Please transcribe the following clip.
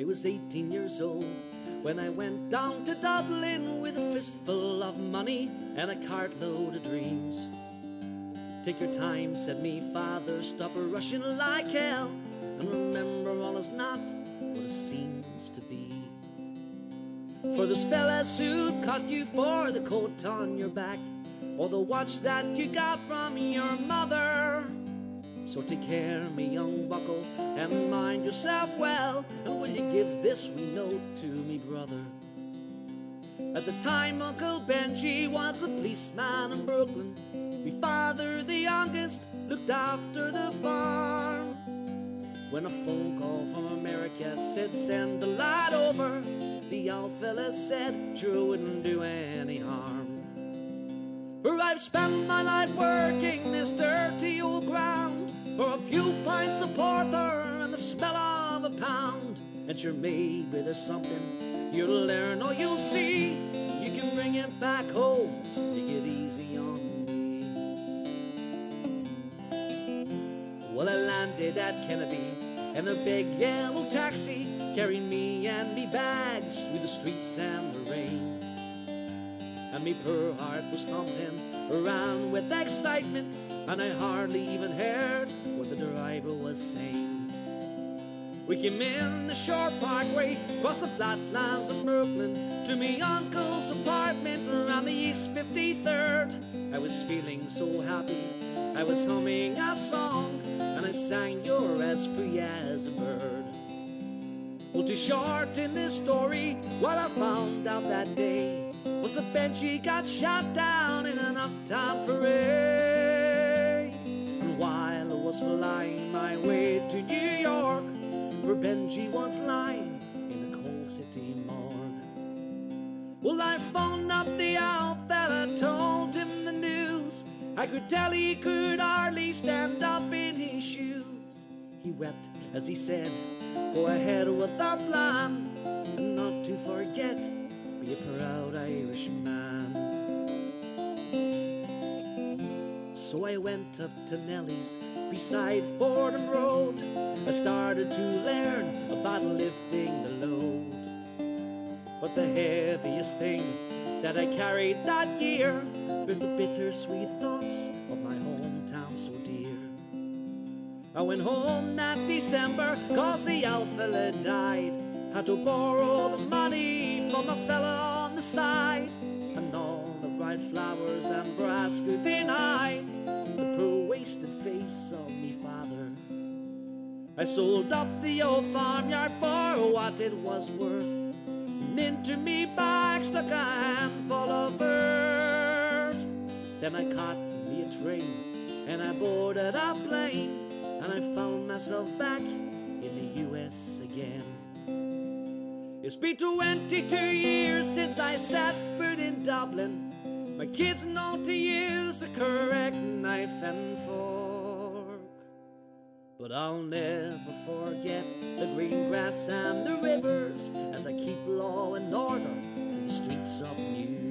I was 18 years old when I went down to Dublin with a fistful of money and a cartload of dreams. Take your time, said me father, stop rushing like hell, and remember all is not what it seems to be. For those fellas who cut you for the coat on your back, or the watch that you got from your mother. So take care, me young bucko, and mind yourself well, and will you give this wee note to me brother? At the time Uncle Benji was a policeman in Brooklyn. Me father, the youngest, looked after the farm. When a phone call from America said send the lad over, the old fella said sure wouldn't do any harm. For I've spent my life working this dirty old ground for a few pints of porter and the smell of a pound. And sure maybe there's something you'll learn or you'll see. You can bring it back home, take it easy on me. Well, I landed at Kennedy and a big yellow taxi carried me and me bags through the streets and the rain. And me poor heart was thumping around with excitement, and I hardly even heard what the driver was saying. We came in the short parkway, across the flatlands of Brooklyn, to me uncle's apartment around the East 53rd. I was feeling so happy, I was humming a song, and I sang "You're as free as a bird." Well, too short in this story, what I found out that day was that Benji got shot down in an uptown foray. And while I was flying my way to New York, where Benji was lying in a coal city morgue. Well, I phoned up the old fella, told him the news. I could tell he could hardly stand up in his shoes. He wept as he said, go ahead with the plan, and not to forget, be a proud Irishman. So I went up to Nellie's beside Fordham Road. I started to learn about lifting the load. But the heaviest thing that I carried that year was the bittersweet thoughts of my hometown so dear. I went home that December, cause the old fella died. Had to borrow the money from a fella on the side, and all the bright flowers and brass could deny the poor wasted face of me father. I sold up the old farmyard for what it was worth, and into me bag stuck a handful of earth. Then I caught me a train and I boarded a plane, and I found myself back in the US again. It's been 22 years since I set foot in Dublin. My kids know to use the correct knife and fork. But I'll never forget the green grass and the rivers as I keep law and order through the streets of New York.